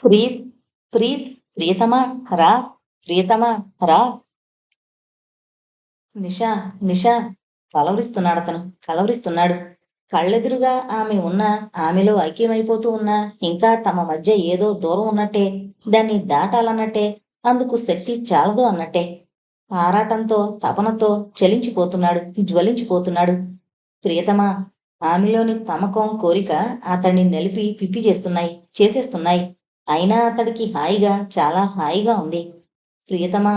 ప్రీత్ ప్రీత్ ప్రియతమా రా, ప్రియతమా రా. నిషా నిషా కలవరిస్తున్నాడతను, కలవరిస్తున్నాడు. కళ్ళెదురుగా ఆమె ఉన్నా, ఆమెలో ఐక్యమైపోతూ ఉన్నా, ఇంకా తమ మధ్య ఏదో దూరం ఉన్నట్టే, దాన్ని దాటాలన్నట్టే, అందుకు శక్తి చాలదు అన్నట్టే. ఆరాటంతో, తపనతో చలించిపోతున్నాడు, జ్వలించిపోతున్నాడు. ప్రియతమా, ఆమెలోని తమకం, కోరిక అతన్ని నలిపి పిప్పి చేసేస్తున్నాయి. అయినా అతడికి హాయిగా, చాలా హాయిగా ఉంది. ప్రియతమా,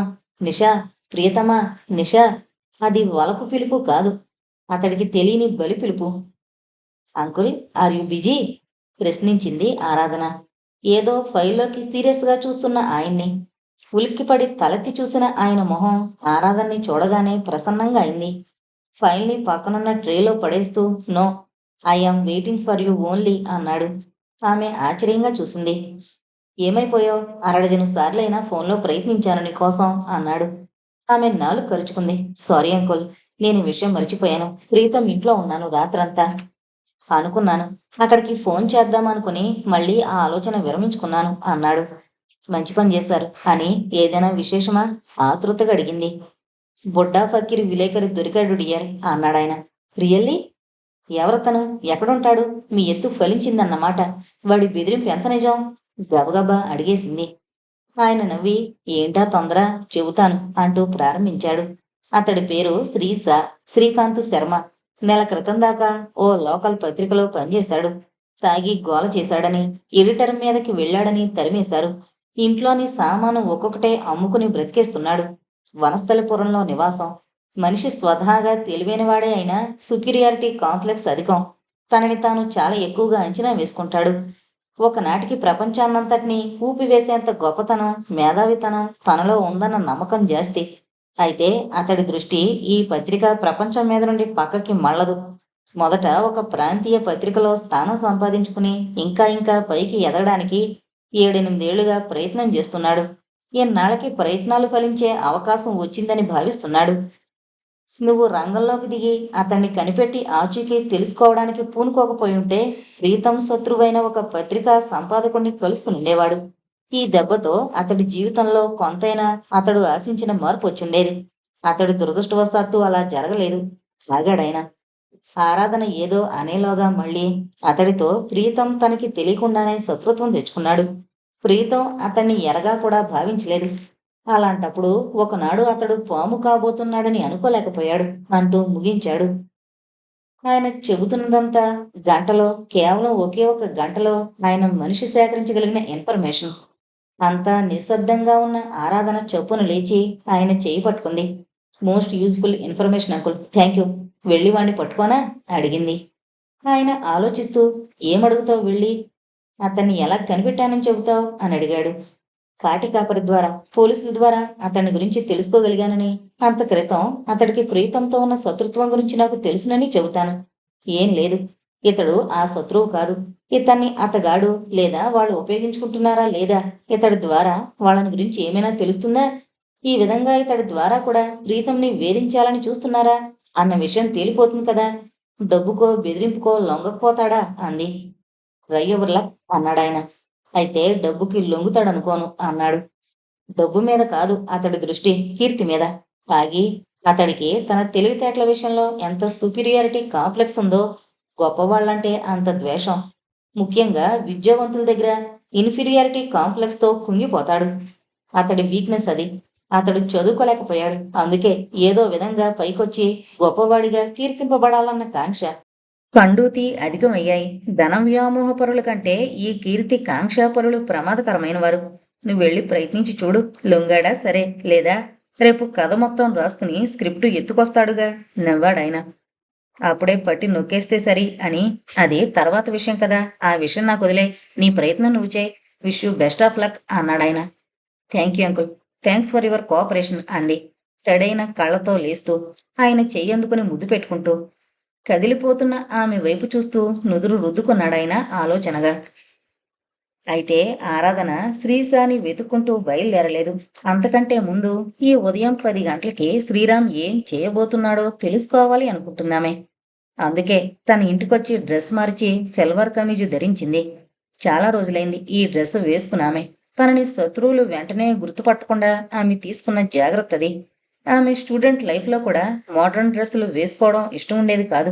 నిషా, ప్రియతమా, నిషా. అది వలపు పిలుపు కాదు, అతడికి తెలియని బలి పిలుపు. Uncle, are you busy? ప్రశ్నించింది ఆరాధన. ఏదో ఫైల్లోకి సీరియస్గా చూస్తున్న ఆయన్ని. ఉలిక్కిపడి తలెత్తి చూసిన ఆయన మొహం ఆరాధన్ని చూడగానే ప్రసన్నంగా అయింది. ఫైల్ని పక్కనున్న ట్రేలో పడేస్తూ, no, I'm waiting for you only అన్నాడు. ఆమె ఆశ్చర్యంగా చూసింది. ఏమైపోయావు? అరడజను సార్లైనా ఫోన్లో ప్రయత్నించాను నీకోసం అన్నాడు. ఆమె నాలుగు కరుచుకుంది. సారీ అంకుల్, నేను ఈ విషయం మర్చిపోయాను. ప్రీతం ఇంట్లో ఉన్నాను రాత్రంతా. అనుకున్నాను. అక్కడికి ఫోన్ చేద్దామనుకుని మళ్ళీ ఆ ఆలోచన విరమించుకున్నాను అన్నాడు. మంచి పని చేశారు అని. ఏదైనా విశేషమా? ఆతృతగా అడిగింది. బుడ్డా ఫకీర్ విలేకరి దొరికాడు డియర్ అన్నాడాయన. రియల్లీ? ఎవరతను? ఎక్కడుంటాడు? మీ ఎత్తు ఫలించిందన్నమాట. వాడి బెదిరింపు ఎంత నిజం? గబగబా అడిగేసింది. ఆయన నవ్వి, ఏంటా తొందర, చెబుతాను అంటూ ప్రారంభించాడు. అతడి పేరు శ్రీకాంత్ శర్మ. నెల క్రితం దాకా ఓ లోకల్ పత్రికలో పనిచేశాడు. తాగి గోల చేశాడని, ఎడిటర్ మీదకి వెళ్ళాడని తరిమేశారు. ఇంట్లోని సామాను ఒక్కొక్కటే అమ్ముకుని బ్రతికేస్తున్నాడు. వనస్థలిపురంలో నివాసం. మనిషి స్వతహాగా తెలివైనవాడే అయినా సుపీరియారిటీ కాంప్లెక్స్ అధికం. తనని తాను చాలా ఎక్కువగా అంచనా వేసుకుంటాడు. ఒకనాటికి ప్రపంచాన్నంతటినీ ఊపివేసేంత గొప్పతనం, మేధావితనం తనలో ఉందన్న నమ్మకం జాస్తి. అయితే అతడి దృష్టి ఈ పత్రిక ప్రపంచం మీద నుండి పక్కకి మళ్ళదు. మొదట ఒక ప్రాంతీయ పత్రికలో స్థానం సంపాదించుకుని ఇంకా ఇంకా పైకి ఎదగడానికి 7-8 ఏళ్లుగా ప్రయత్నం చేస్తున్నాడు. ఎన్నాళ్ళకి ప్రయత్నాలు ఫలించే అవకాశం వచ్చిందని భావిస్తున్నాడు. నువ్వు రంగంలోకి దిగి అతన్ని కనిపెట్టి ఆచూకీ తెలుసుకోవడానికి పూనుకోకపోయుంటే ప్రీతం శత్రువైన ఒక పత్రికా సంపాదకుణ్ణి కలుసుకుని ఉండేవాడు. ఈ దెబ్బతో అతడి జీవితంలో కొంతైనా అతడు ఆశించిన మార్పు వచ్చుండేది. అతడి దురదృష్టవశాత్తు అలా జరగలేదు. ఆగాడాయన. ఆరాధన ఏదో అనేలోగా మళ్ళీ అతడితో ప్రీతం తనకి తెలియకుండానే శత్రుత్వం తెచ్చుకున్నాడు. ప్రీతం అతన్ని ఎరగా కూడా భావించలేదు. అలాంటప్పుడు ఒకనాడు అతడు పాము కాబోతున్నాడని అనుకోలేకపోయాడు అంటూ ముగించాడు. ఆయన చెబుతున్నదంతా గంటలో, కేవలం ఒకే ఒక గంటలో ఆయన మనిషి సేకరించగలిగిన ఇన్ఫర్మేషన్. అంతా నిశ్శబ్దంగా ఉన్న ఆరాధన చొప్పున లేచి ఆయన చేయి పట్టుకుంది. Most useful information uncle, thank you. వెళ్ళి వాణ్ణి పట్టుకోనా అడిగింది. ఆయన ఆలోచిస్తూ, ఏమడుగుతావు వెళ్ళి? అతన్ని ఎలా కనిపెట్టానని చెబుతావు అని అడిగాడు. కాటి కాపరి ద్వారా, పోలీసుల ద్వారా అతని గురించి తెలుసుకోగలిగానని, అంత క్రితం అతడికి ప్రీతంతో ఉన్న శత్రుత్వం గురించి నాకు తెలుసునని చెబుతాను. ఏం లేదు, ఇతడు ఆ శత్రువు కాదు. ఇతన్ని అతగాడు లేదా వాళ్ళు ఉపయోగించుకుంటున్నారా లేదా, ఇతడి ద్వారా వాళ్ళని గురించి ఏమైనా తెలుస్తుందా, ఈ విధంగా ఇతడి ద్వారా కూడా ప్రీతంని వేధించాలని చూస్తున్నారా అన్న విషయం తేలిపోతుంది కదా. డబ్బుకో బెదిరింపుకో లొంగకపోతాడా అంది. రయ్యవర్ల అన్నాడాయన. అయితే డబ్బుకి లొంగుతాడనుకోను అన్నాడు. డబ్బు మీద కాదు అతడి దృష్టి, కీర్తి మీద. తాగి అతడికి తన తెలివితేటల విషయంలో ఎంత సుపీరియారిటీ కాంప్లెక్స్ ఉందో, గొప్పవాళ్లంటే అంత ద్వేషం. ముఖ్యంగా విద్యావంతుల దగ్గర ఇన్ఫీరియారిటీ కాంప్లెక్స్తో కుంగిపోతాడు. అతడి వీక్నెస్ అది. అతడు చదువుకోలేకపోయాడు. అందుకే ఏదో విధంగా పైకొచ్చి గొప్పవాడిగా కీర్తింపబడాలన్న కాంక్ష. కండూతి అధికమయ్యాయి. ధనం వ్యామోహపరుల కంటే ఈ కీర్తి కాంక్షాపరులు ప్రమాదకరమైన వారు. నువ్వెళ్ళి ప్రయత్నించి చూడు. లొంగాడా సరే, లేదా రేపు కథ మొత్తం రాసుకుని స్క్రిప్టు ఎత్తుకొస్తాడుగా నవ్వాడాయన. అప్పుడే పట్టి నొక్కేస్తే సరి అని. అది తర్వాత విషయం కదా, ఆ విషయం నాకు వదిలే. నీ ప్రయత్నం నువ్వు చేయి. Wish you best of luck అన్నాడాయన. Thank you uncle, thanks for your cooperation అంది తడైన కళ్ళతో లేస్తూ, ఆయన చెయ్యందుకుని ముద్దు పెట్టుకుంటూ. కదిలిపోతున్న ఆమె వైపు చూస్తూ నుదురు రుద్దుకున్నాడాయన ఆలోచనగా. అయితే ఆరాధన శ్రీశాని వెతుక్కుంటూ బయలుదేరలేదు. అంతకంటే ముందు ఈ ఉదయం 10 గంటలకి శ్రీరామ్ ఏం చేయబోతున్నాడో తెలుసుకోవాలి అనుకుంటున్నామే. అందుకే తన ఇంటికొచ్చి డ్రెస్ మార్చి సిల్వర్ కమీజు ధరించింది. చాలా రోజులైంది ఈ డ్రెస్ వేసుకున్నామె. తనని శత్రువులు వెంటనే గుర్తుపట్టకుండా ఆమె తీసుకున్న జాగ్రత్తది. ఆమె స్టూడెంట్ లైఫ్లో కూడా మోడ్రన్ డ్రెస్సులు వేసుకోవడం ఇష్టం ఉండేది కాదు.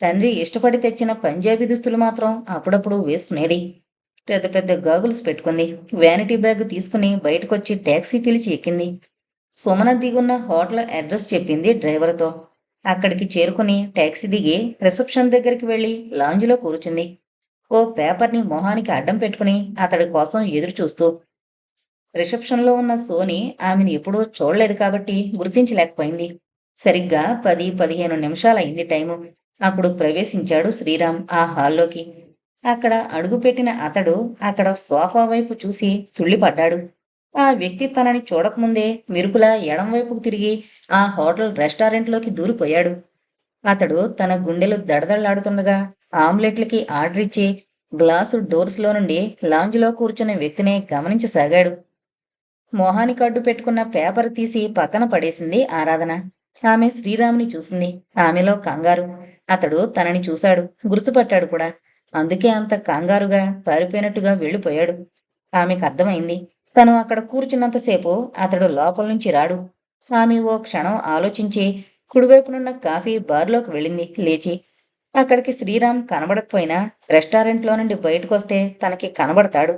తండ్రి ఇష్టపడి తెచ్చిన పంజాబీ దుస్తులు మాత్రం అప్పుడప్పుడు వేసుకునేది. పెద్ద పెద్ద గాగుల్స్ పెట్టుకుంది. వ్యానిటీ బ్యాగ్ తీసుకుని బయటకొచ్చి టాక్సీ పిలిచి ఎక్కింది. సుమన దిగున్న హోటల్ అడ్రస్ చెప్పింది డ్రైవర్తో. అక్కడికి చేరుకుని టాక్సీ దిగి రిసెప్షన్ దగ్గరికి వెళ్లి లాంజ్లో కూర్చుంది. ఓ పేపర్ని మొహానికి అడ్డం పెట్టుకుని అతడి కోసం ఎదురు చూస్తూ. రిసెప్షన్లో ఉన్న సోని ఆమెను ఎప్పుడూ చూడలేదు కాబట్టి గుర్తించలేకపోయింది. సరిగ్గా 10-15 నిమిషాలయింది టైము. అప్పుడు ప్రవేశించాడు శ్రీరామ్ ఆ హాల్లోకి. అక్కడ అడుగుపెట్టిన అతడు అక్కడ సోఫా వైపు చూసి తుళ్ళిపడ్డాడు. ఆ వ్యక్తి తనని చూడకముందే మెరుపులా ఎడంవైపుకు తిరిగి ఆ హోటల్ రెస్టారెంట్లోకి దూరిపోయాడు. అతడు తన గుండెలు దడదళ్లాడుతుండగా ఆమ్లెట్లకి ఆర్డర్ ఇచ్చి గ్లాసు డోర్స్లో నుండి లాంజ్లో కూర్చున్న వ్యక్తినే గమనించసాగాడు. మొహానికి అడ్డు పెట్టుకున్న పేపర్ తీసి పక్కన పడేసింది ఆరాధన. ఆమె శ్రీరాముని చూసింది. ఆమెలో కంగారు. అతడు తనని చూశాడు, గుర్తుపట్టాడు కూడా. అందుకే అంత కంగారుగా పారిపోయినట్టుగా వెళ్ళిపోయాడు. ఆమెకు అర్థమైంది. తను అక్కడ కూర్చున్నంతసేపు అతడు లోపల నుంచి రాడు. ఆమె ఓ క్షణం ఆలోచించి కుడివైపునున్న కాఫీ బార్లోకి వెళ్ళింది లేచి. అక్కడికి శ్రీరామ్ కనబడకపోయినా రెస్టారెంట్లో నుండి బయటకొస్తే తనకి కనబడతాడు.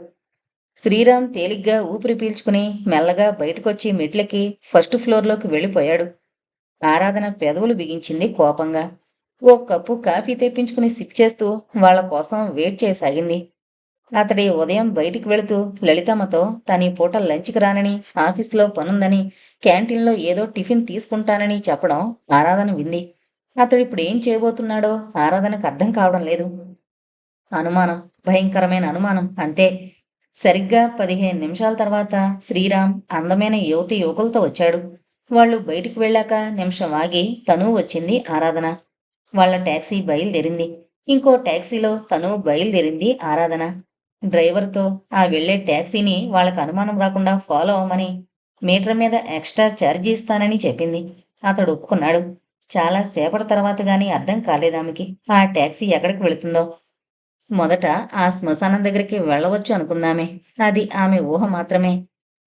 శ్రీరామ్ తేలిగ్గా ఊపిరి పీల్చుకుని మెల్లగా బయటకొచ్చి మెట్లెక్కి ఫస్ట్ ఫ్లోర్లోకి వెళ్ళిపోయాడు. ఆరాధన పెదవులు బిగించింది కోపంగా. ఓ కప్పు కాఫీ తెప్పించుకుని సిప్ చేస్తూ వాళ్ల కోసం వెయిట్ చేయసాగింది. అతడి ఉదయం బయటికి వెళుతూ లలితమ్మతో తనీ పూట లంచ్కి రానని, ఆఫీసులో పనుందని, క్యాంటీన్లో ఏదో టిఫిన్ తీసుకుంటానని చెప్పడం ఆరాధన వింది. అతడిప్పుడు ఏం చేయబోతున్నాడో ఆరాధనకు అర్థం కావడం లేదు. అనుమానం, భయంకరమైన అనుమానం, అంతే. సరిగ్గా 15 నిమిషాల తర్వాత శ్రీరామ్ అందమైన యువతి యువకులతో వచ్చాడు. వాళ్ళు బయటికి వెళ్ళాక నిమిషం ఆగి తనూ వచ్చింది ఆరాధన. వాళ్ల టాక్సీ బయలుదేరింది. ఇంకో టాక్సీలో తను బయలుదేరింది ఆరాధన. డ్రైవర్తో ఆ వెళ్లే టాక్సీని వాళ్ళకు అనుమానం రాకుండా ఫాలో అవ్వమని, మీటర్ మీద ఎక్స్ట్రా ఛార్జీ ఇస్తానని చెప్పింది. అతడు ఒప్పుకున్నాడు. చాలా సేపటి తర్వాత గానీ అర్థం కాలేదామెకి ఆ టాక్సీ ఎక్కడికి వెళుతుందో. మొదట ఆ శ్మశానం దగ్గరికి వెళ్ళవచ్చు అనుకుందామే. అది ఆమె ఊహ మాత్రమే.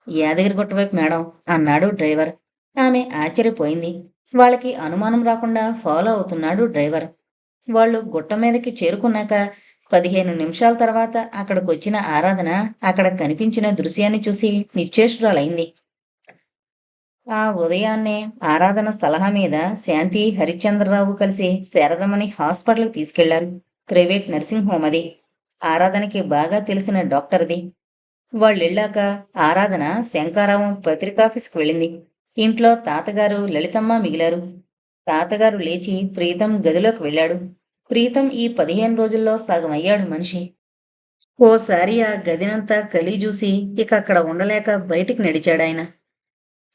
యాదగిరిగుట్ట వైపు మేడం, అన్నాడు డ్రైవర్. ఆమె ఆశ్చర్యపోయింది. వాళ్ళకి అనుమానం రాకుండా ఫాలో అవుతున్నాడు డ్రైవర్. వాళ్ళు గుట్ట మీదకి చేరుకున్నాక 15 నిమిషాల తర్వాత అక్కడికొచ్చిన ఆరాధన అక్కడ కనిపించిన దృశ్యాన్ని చూసి నిశ్చేష్టురాలైంది. ఆ ఉదయాన్నే ఆరాధన సలహా మీద శాంతి, హరిశ్చంద్రరావు కలిసి శారదమ్మని హాస్పిటల్కి తీసుకెళ్లారు. ప్రైవేట్ నర్సింగ్ హోమ్ అది. ఆరాధనకి బాగా తెలిసిన డాక్టర్ది. వాళ్ళెళ్ళాక ఆరాధన శంకారావం పత్రికాఫీస్కి వెళ్ళింది. ఇంట్లో తాతగారు, లలితమ్మ మిగిలారు. తాతగారు లేచి ప్రీతం గదిలోకి వెళ్ళాడు. ప్రీతం ఈ 15 రోజుల్లో సగం అయ్యాడు మనిషి. ఓసారి ఆ గదినంతా కలిజూసి ఇక అక్కడ ఉండలేక బయటికి నడిచాడాయన.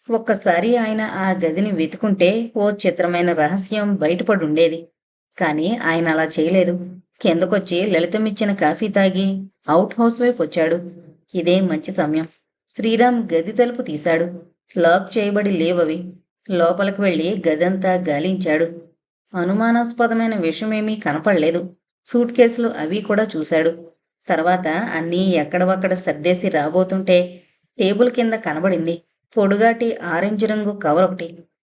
ఒక్కసారి ఆయన ఆ గదిని వెతుకుంటే ఓ చిత్రమైన రహస్యం బయటపడుండేది. కాని ఆయన అలా చేయలేదు. కిందకొచ్చి లలితమిచ్చిన కాఫీ తాగి అవుట్ హౌస్ వైపు వచ్చాడు. ఇదే మంచి సమయం. శ్రీరామ్ గది తలుపు తీశాడు. లాక్ చేయబడి లేవవి. లోపలికి వెళ్లి గదంతా గాలించాడు. అనుమానాస్పదమైన విషయమేమీ కనపడలేదు. సూట్ కేసులు అవి కూడా చూశాడు. తర్వాత అన్నీ ఎక్కడవక్కడ సర్దేసి రాబోతుంటే టేబుల్ కింద కనబడింది పొడుగాటి ఆరెంజ్ రంగు కవర్ ఒకటి.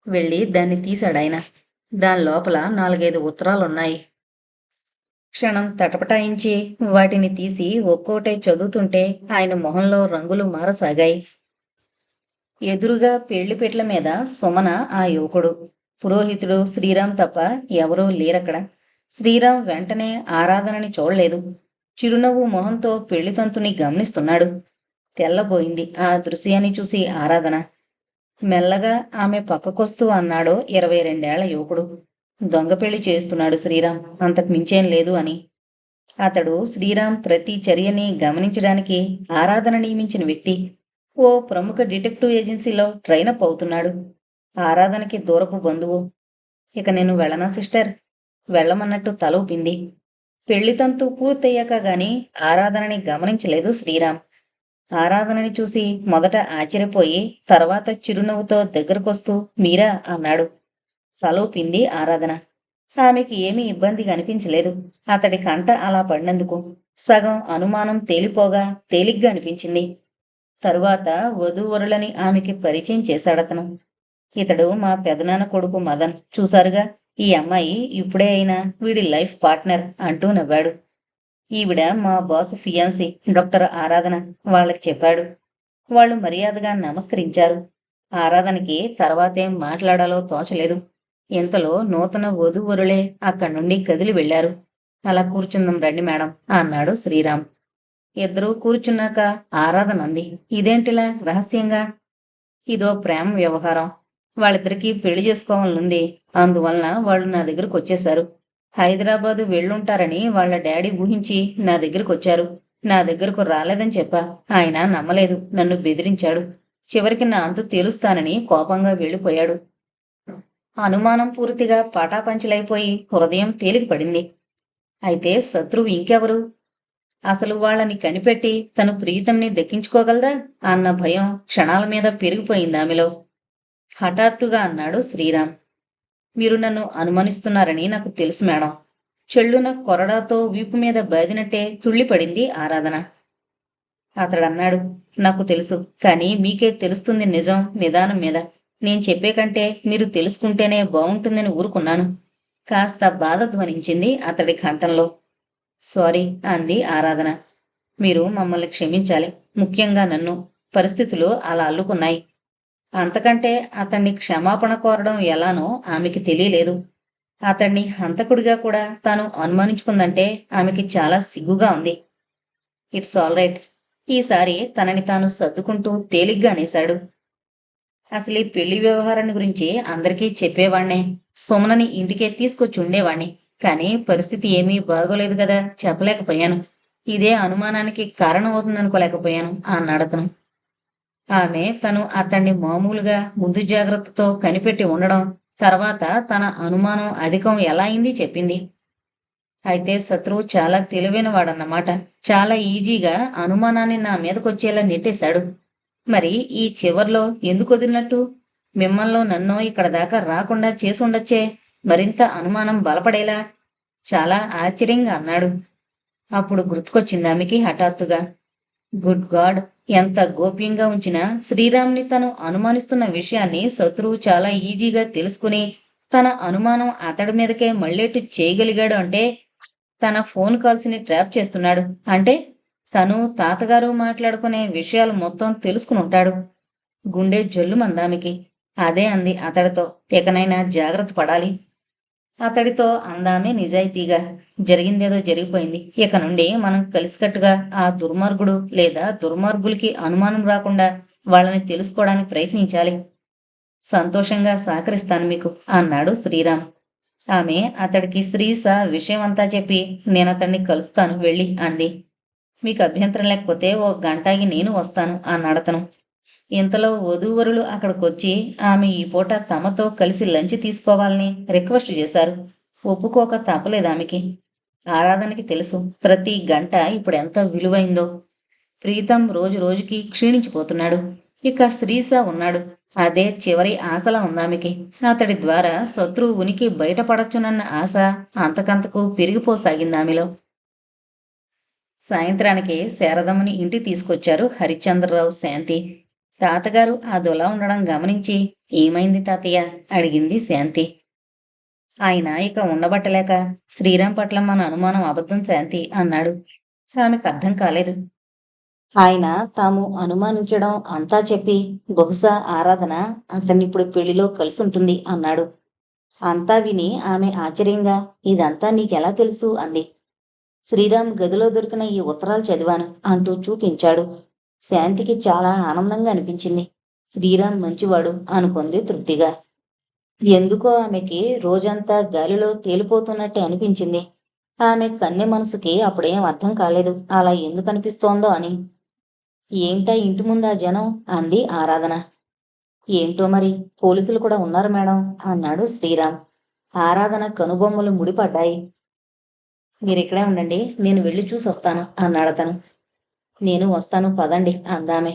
వెళ్ళి దాన్ని తీశాడాయన. దాని లోపల 4-5 ఉత్తరాలున్నాయి. క్షణం తటపటాయించి వాటిని తీసి ఒక్కోటే చదువుతుంటే ఆయన మొహంలో రంగులు మారసాగాయి. ఎదురుగా పెళ్లిపెట్ల మీద సుమన ఆ యువకుడు. పురోహితుడు శ్రీరామ్ తప్ప ఎవరూ లేరక్కడ. శ్రీరామ్ వెంటనే ఆరాధనని చూడలేదు. చిరునవ్వు మొహంతో పెళ్లితంతుని గమనిస్తున్నాడు. తెల్లబోయింది ఆ దృశ్యాన్ని చూసి ఆరాధన. మెల్లగా ఆమె పక్కకొస్తూ అన్నాడు 22 ఏళ్ల యువకుడు. దొంగ పెళ్లి చేస్తున్నాడు శ్రీరామ్, అంతకు మించేం లేదు అని. అతడు శ్రీరామ్ ప్రతి చర్యని గమనించడానికి ఆరాధన నియమించిన వ్యక్తి. ఓ ప్రముఖ డిటెక్టివ్ ఏజెన్సీలో ట్రైనప్ అవుతున్నాడు. ఆరాధనకి దూరపు బంధువు. ఇక నేను వెళ్ళనా సిస్టర్? వెళ్ళమన్నట్టు తల ఊపింది. పెళ్లితంతు పూర్తయ్యాక గాని ఆరాధనని గమనించలేదు శ్రీరామ్. ఆరాధనని చూసి మొదట ఆశ్చర్యపోయి తర్వాత చిరునవ్వుతో దగ్గరకొస్తూ మీరా అన్నాడు. తలూపింది ఆరాధన. ఆమెకి ఏమీ ఇబ్బందిగా అనిపించలేదు అతడి కంట అలా పడినందుకు. సగం అనుమానం తేలిపోగా తేలిగ్గా అనిపించింది. తరువాత వధూవరులని ఆమెకి పరిచయం చేశాడతను. ఇతడు మా పెదనాన్న కొడుకు మదన్. చూశారుగా, ఈ అమ్మాయి ఇప్పుడే అయినా వీడి లైఫ్ పార్ట్నర్ అంటూ నవ్వాడు. ఈవిడ మా బాస్ ఫియాన్సీ డాక్టర్ ఆరాధన వాళ్ళకి చెప్పాడు. వాళ్ళు మర్యాదగా నమస్కరించారు. ఆరాధనకి తర్వాతేం మాట్లాడాలో తోచలేదు. ఇంతలో నూతన వధూవరులే అక్కడి నుండి కదిలి వెళ్లారు. అలా కూర్చుందాం రండి మేడం అన్నాడు శ్రీరామ్. ఇద్దరూ కూర్చున్నాక ఆరాధన అంది, ఇదేంటిలా రహస్యంగా? ఇదో ప్రేమ వ్యవహారం. వాళ్ళిద్దరికీ పెళ్లి చేసుకోవాలనుంది. అందువలన వాళ్ళు నా దగ్గరకు వచ్చేశారు. హైదరాబాదు వెళ్ళుంటారని వాళ్ళ డాడీ ఊహించి నా దగ్గరకు వచ్చారు. నా దగ్గరకు రాలేదని చెప్పా. ఆయన నమ్మలేదు, నన్ను బెదిరించాడు. చివరికి నా అంతు తేలుస్తానని కోపంగా వెళ్ళిపోయాడు. అనుమానం పూర్తిగా పటాపంచలైపోయి హృదయం తేలిక పడింది. అయితే శత్రువు ఇంకెవరు? అసలు వాళ్ళని కనిపెట్టి తను ప్రీతంని దక్కించుకోగలదా అన్న భయం క్షణాల మీద పెరిగిపోయింది ఆమెలో. హఠాత్తుగా అన్నాడు శ్రీరామ్, మీరు నన్ను అనుమానిస్తున్నారని నాకు తెలుసు మేడం. చెళ్ళున కొరడాతో వీపు మీద బాదినట్టే తుళ్ళిపడింది ఆరాధన. అతడన్నాడు, నాకు తెలుసు, కానీ మీకే తెలుస్తుంది నిజం నిదానం మీద. నేను చెప్పే కంటే మీరు తెలుసుకుంటేనే బాగుంటుందని ఊరుకున్నాను. కాస్త బాధ ధ్వనించింది అతడి కంఠంలో. సారీ అంది ఆరాధన. మీరు మమ్మల్ని క్షమించాలి, ముఖ్యంగా నన్ను. పరిస్థితులు అలా అల్లుకున్నాయి. అంతకంటే అతన్ని క్షమాపణ కోరడం ఎలానో ఆమెకి తెలియలేదు. అతన్ని హంతకుడిగా కూడా తాను అనుమానించుకుందంటే ఆమెకి చాలా సిగ్గుగా ఉంది. It's all right. ఈసారి తనని తాను సర్దుకుంటూ తేలిగ్గా అనేశాడు. అసలు ఈ పెళ్లి వ్యవహారాన్ని గురించి అందరికీ చెప్పేవాణ్ణే. సుమనని ఇంటికే తీసుకొచ్చి ఉండేవాణ్ణి. కానీ పరిస్థితి ఏమీ బాగోలేదు కదా, చెప్పలేకపోయాను. ఇదే అనుమానానికి కారణం అవుతుందనుకోలేకపోయాను అన్నాడతను. ఆమె తను అతన్ని మామూలుగా ముందు జాగ్రత్తతో కనిపెట్టి ఉండడం, తర్వాత తన అనుమానం అధికం ఎలా అయింది చెప్పింది. అయితే శత్రువు చాలా తెలివైన వాడన్నమాట. చాలా ఈజీగా అనుమానాన్ని నా మీదకొచ్చేలా నెట్టేశాడు. మరి ఈ చివర్లో ఎందుకు వదిలినట్టు? మిమ్మల్నో నన్నో ఇక్కడ దాకా రాకుండా చేసుండొచ్చే, మరింత అనుమానం బలపడేలా. చాలా ఆశ్చర్యంగా అన్నాడు. అప్పుడు గుర్తుకొచ్చింది ఆమెకి హఠాత్తుగా. గుడ్ గాడ్, ఎంత గోప్యంగా ఉంచినా శ్రీరామ్ని తను అనుమానిస్తున్న విషయాన్ని శత్రువు చాలా ఈజీగా తెలుసుకుని తన అనుమానం అతడి మీదకే మళ్ళేట్టు చేయగలిగాడు అంటే, తన ఫోన్ కాల్స్ని ట్రాప్ చేస్తున్నాడు అంటే, తను తాతగారు మాట్లాడుకునే విషయాలు మొత్తం తెలుసుకుని ఉంటాడు. గుండె జల్లుమందామెకి. అదే అంది అతడితో, ఇకనైనా జాగ్రత్త పడాలి. అతడితో అందామే నిజాయితీగా, జరిగిందేదో జరిగిపోయింది. ఇక నుండి మనం కలిసికట్టుగా ఆ దుర్మార్గుడు లేదా దుర్మార్గులకి అనుమానం రాకుండా వాళ్ళని తెలుసుకోవడానికి ప్రయత్నించాలి. సంతోషంగా సహకరిస్తాను మీకు అన్నాడు శ్రీరామ్. ఆమె అతడికి శ్రీస విషయమంతా చెప్పి నేనతన్ని కలుస్తాను వెళ్ళి అంది. మీకు అభ్యంతరం లేకపోతే ఓ గంటాగి నేను వస్తాను అన్నాడతను. ఇంతలో వధూవరులు అక్కడికొచ్చి ఆమె ఈ పూట తమతో కలిసి లంచ్ తీసుకోవాలని రిక్వెస్ట్ చేశారు. ఒప్పుకోక తప్పలేదు ఆమెకి. ఆరాధనకి తెలుసు ప్రతి గంట ఇప్పుడెంత విలువైందో. ప్రీతం రోజు రోజుకి క్షీణించిపోతున్నాడు. ఇక శ్రీస ఉన్నాడు. అదే చివరి ఆశలా ఉందామెకి. అతడి ద్వారా శత్రువు ఉనికి బయటపడొచ్చునన్న ఆశ అంతకంతకు పెరిగిపోసాగింది ఆమెలో. సాయంత్రానికి శారదమ్మని ఇంటి తీసుకొచ్చారు హరిశ్చంద్రరావు, శాంతి. తాతగారు అదోలా ఉండడం గమనించి, ఏమైంది తాతయ్య అడిగింది శాంతి. ఆయన ఇక ఉండబట్టలేక, శ్రీరామ్ పట్ల మన అనుమానం అబద్ధం శాంతి అన్నాడు. ఆమెకు అర్థం కాలేదు. ఆయన తాము అనుమానించడం అంతా చెప్పి, బహుశా ఆరాధన అతన్నిప్పుడు పెళ్లిలో కలిసుంటుంది అన్నాడు. అంతా విని ఆమె ఆశ్చర్యంగా, ఇదంతా నీకెలా తెలుసు అంది. శ్రీరామ్ గదిలో దొరికిన ఈ ఉత్తరాలు చదివాను అంటూ చూపించాడు. శాంతికి చాలా ఆనందంగా అనిపించింది. శ్రీరామ్ మంచివాడు అనుకుంది తృప్తిగా. ఎందుకో ఆమెకి రోజంతా గాలిలో తేలిపోతున్నట్టే అనిపించింది. ఆమె కన్నె మనసుకి అప్పుడేం అర్థం కాలేదు, అలా ఎందుకు అనిపిస్తోందో అని. ఏంటా ఇంటి ముందా జనం అంది ఆరాధన. ఏంటో మరి, పోలీసులు కూడా ఉన్నారు మేడం అన్నాడు శ్రీరామ్. ఆరాధన కనుబొమ్మలు ముడిపడ్డాయి. మీరిక్కడే ఉండండి, నేను వెళ్ళి చూసొస్తాను అన్నాడతను. నేను వస్తాను పదండి అందామె.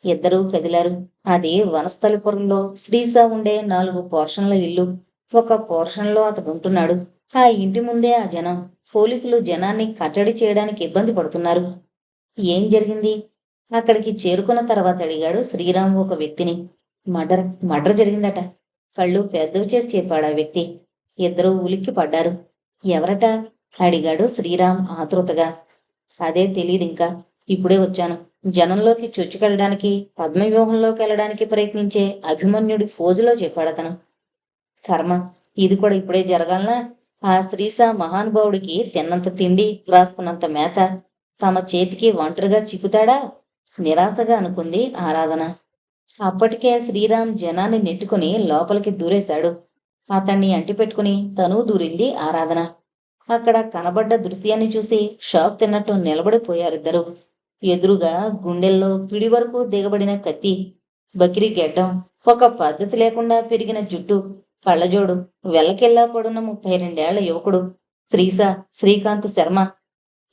ఇద్దరూ కదిలారు. అది వనస్థలిపురంలో శ్రీస ఉండే 4 పోర్షన్ల ఇల్లు. ఒక పోర్షన్లో అతడుంటున్నాడు. ఆ ఇంటి ముందే ఆ జనం. పోలీసులు జనాన్ని కట్టడి చేయడానికి ఇబ్బంది పడుతున్నారు. ఏం జరిగింది? అక్కడికి చేరుకున్న తర్వాత అడిగాడు శ్రీరామ్ ఒక వ్యక్తిని. మర్డర్ మర్డర్ జరిగిందట. కళ్ళు పెద్దవి చేసి చెప్పాడు ఆ వ్యక్తి. ఇద్దరూ ఉలిక్కి పడ్డారు. ఎవరట? అడిగాడు శ్రీరామ్ ఆతృతగా. అదే తెలీదింకా. ఇప్పుడే వచ్చాను. జనంలోకి చొచ్చుకెళ్ళడానికి, పద్మవ్యూహంలోకి వెళ్ళడానికి ప్రయత్నించే అభిమన్యుడి ఫోజులో చెప్పాడతను. కర్మ, ఇది కూడా ఇప్పుడే జరగాలనా? ఆ శ్రీశా మహానుభావుడికి తిన్నంత తిండి, రాసుకున్నంత మేత తమ చేతికి ఒంటరిగా చిక్కుతాడా? నిరాశగా అనుకుంది ఆరాధన. అప్పటికే శ్రీరామ్ జనాన్ని నెట్టుకుని లోపలికి దూరేశాడు. అతన్ని అంటిపెట్టుకుని తనూ దూరింది ఆరాధన. అక్కడ కనబడ్డ దృశ్యాన్ని చూసి షాక్ తిన్నట్టు నిలబడిపోయారిద్దరూ. ఎదురుగా గుండెల్లో పిడి వరకు దిగబడిన కత్తి, బకిరి గెడ్డం, ఒక పద్ధతి లేకుండా పెరిగిన జుట్టు, కళ్ళజోడు, వెల్లకెల్లా పడున్న 32 ఏళ్ల యువకుడు శ్రీకాంత్ శర్మ.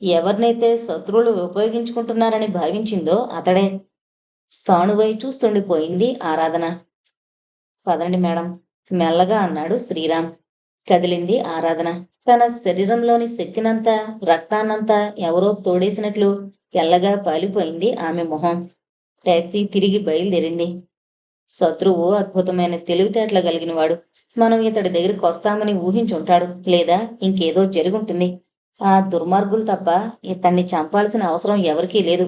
ఎవరినైతే శత్రువులు ఉపయోగించుకుంటున్నారని భావించిందో అతడే. స్థాణువై చూస్తుండిపోయింది ఆరాధన. పదండి మేడం, మెల్లగా అన్నాడు శ్రీరామ్. కదిలింది ఆరాధన. తన శరీరంలోని శక్తినంతా, రక్తాన్నంతా ఎవరో తోడేసినట్లు తెల్లగా పాలిపోయింది ఆమె మొహం. టాక్సీ తిరిగి బయలుదేరింది. శత్రువు అద్భుతమైన తెలివితేటలు కలిగినవాడు. మనం ఇతడి దగ్గరికి వస్తామని ఊహించుంటాడు, లేదా ఇంకేదో జరుగుంటుంది. ఆ దుర్మార్గులు తప్ప ఇతన్ని చంపాల్సిన అవసరం ఎవరికీ లేదు.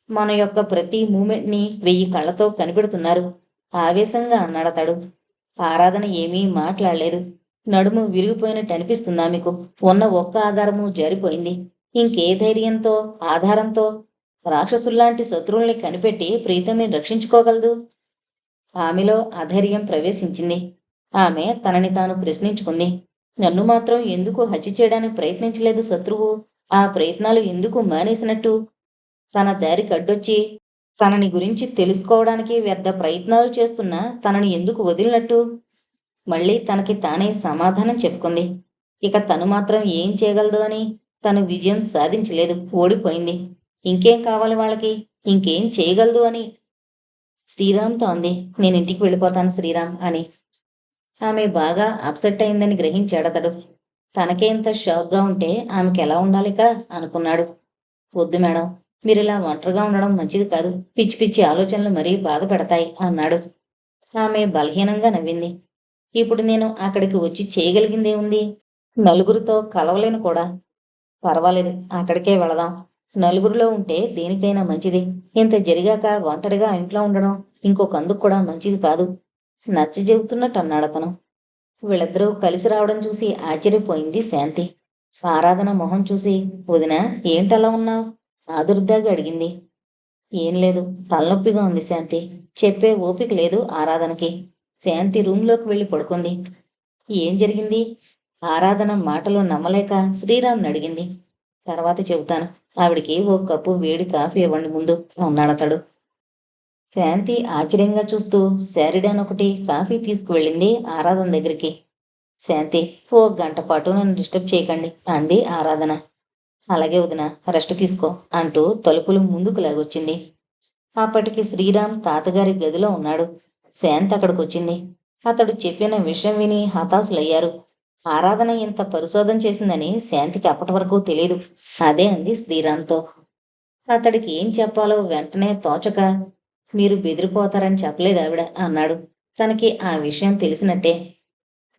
మన యొక్క ప్రతి మూమెంట్ని 1000 కళ్ళతో కనిపెడుతున్నారు, ఆవేశంగా అన్నాడతడు. ఆరాధన ఏమీ మాట్లాడలేదు. నడుము విరిగిపోయినట్టు అనిపిస్తుందా మీకు? ఉన్న ఒక్క ఆధారము జారిపోయింది. ఇంకే ధైర్యంతో, ఆధారంతో రాక్షసుల్లాంటి శత్రువుల్ని కనిపెట్టి ప్రీతంని రక్షించుకోగలదు? ఆమెలో అధైర్యం ప్రవేశించింది. ఆమె తనని తాను ప్రశ్నించుకుంది. నన్ను మాత్రం ఎందుకు హత్య చేయడానికి ప్రయత్నించలేదు శత్రువు? ఆ ప్రయత్నాలు ఎందుకు మానేసినట్టు? తన దారికి అడ్డొచ్చి తనని గురించి తెలుసుకోవడానికి వ్యర్థ ప్రయత్నాలు చేస్తున్నా తనని ఎందుకు వదిలినట్టు? మళ్ళీ తనకి తానే సమాధానం చెప్పుకుంది. ఇక తను మాత్రం ఏం చేయగలదు అని. తను విజయం సాధించలేదు, ఓడిపోయింది. ఇంకేం కావాలి వాళ్ళకి? ఇంకేం చేయగలదు అని. శ్రీరామ్తో అంది, నేను ఇంటికి వెళ్ళిపోతాను శ్రీరామ్ అని. ఆమె బాగా అప్సెట్ అయిందని గ్రహించాడతడు. తనకే ఇంత షాక్గా ఉంటే ఆమెకి ఎలా ఉండాలిక అనుకున్నాడు. వద్దు మేడం, మీరిలా ఒంటరిగా ఉండడం మంచిది కాదు. పిచ్చి పిచ్చి ఆలోచనలు మరీ బాధ పెడతాయి అన్నాడు. ఆమె బలహీనంగా నవ్వింది. ఇప్పుడు నేను అక్కడికి వచ్చి చేయగలిగిందే ఉంది? నలుగురితో కలవలేను కూడా. పర్వాలేదు, అక్కడికే వెళదాం. నలుగురిలో ఉంటే దేనికైనా మంచిది. ఇంత జరిగాక ఒంటరిగా ఇంట్లో ఉండడం ఇంకొకందుకు కూడా మంచిది కాదు. నచ్చ చెబుతున్నట్టు అన్నాడతను. వీళ్ళిద్దరూ కలిసి రావడం చూసి ఆశ్చర్యపోయింది శాంతి. ఆరాధన మొహం చూసి, వదినా ఏంటలా ఉన్నావు? ఆదుర్దాగా అడిగింది. ఏం లేదు, తలనొప్పిగా ఉంది శాంతి. చెప్పే ఓపిక లేదు ఆరాధనకి. శాంతి రూంలోకి వెళ్ళి పడుకుంది. ఏం జరిగింది? ఆరాధన మాటలు నమ్మలేక శ్రీరామ్ని అడిగింది. తర్వాత చెబుతాను. ఆవిడికి ఓ కప్పు వేడి కాఫీ ఇవ్వండి ముందు అన్నాడతడు. శాంతి ఆశ్చర్యంగా చూస్తూ శారిడాన్ ఒకటి కాఫీ తీసుకువెళ్ళింది ఆరాధన దగ్గరికి. శాంతి, ఓ గంట పాటు నన్ను డిస్టర్బ్ చేయకండి అంది ఆరాధన. అలాగే వదిన, రెస్ట్ తీసుకో అంటూ తలుపులు ముందుకు లాగొచ్చింది. అప్పటికి శ్రీరామ్ తాతగారి గదిలో ఉన్నాడు. శాంతి అక్కడికొచ్చింది. అతడు చెప్పిన విషయం విని హతాశులయ్యారు. ఆరాధన ఇంత పరిశోధన చేసిందని శాంతికి అప్పటి వరకు తెలియదు. అదే అంది శ్రీరామ్తో. అతడికి ఏం చెప్పాలో వెంటనే తోచక, మీరు బెదిరిపోతారని చెప్పలేదు ఆవిడ అన్నాడు. తనకి ఆ విషయం తెలిసినట్టే.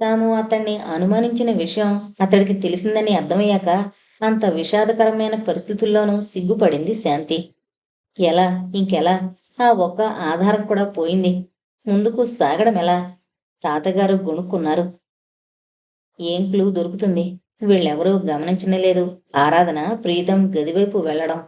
తాము అతన్ని అనుమానించిన విషయం అతడికి తెలిసిందని అర్థమయ్యాక అంత విషాదకరమైన పరిస్థితుల్లోనూ సిగ్గుపడింది శాంతి. ఎలా, ఇంకెలా? ఆ ఒక్క ఆధారం కూడా పోయింది. ముందుకు సాగడం ఎలా? తాతగారు గొణుక్కున్నారు. ఏం క్లూ దొరుకుతుంది? వీళ్ళెవరూ గమనించనేలేదు ఆరాధన ప్రీతం గదివైపు వెళ్లడం.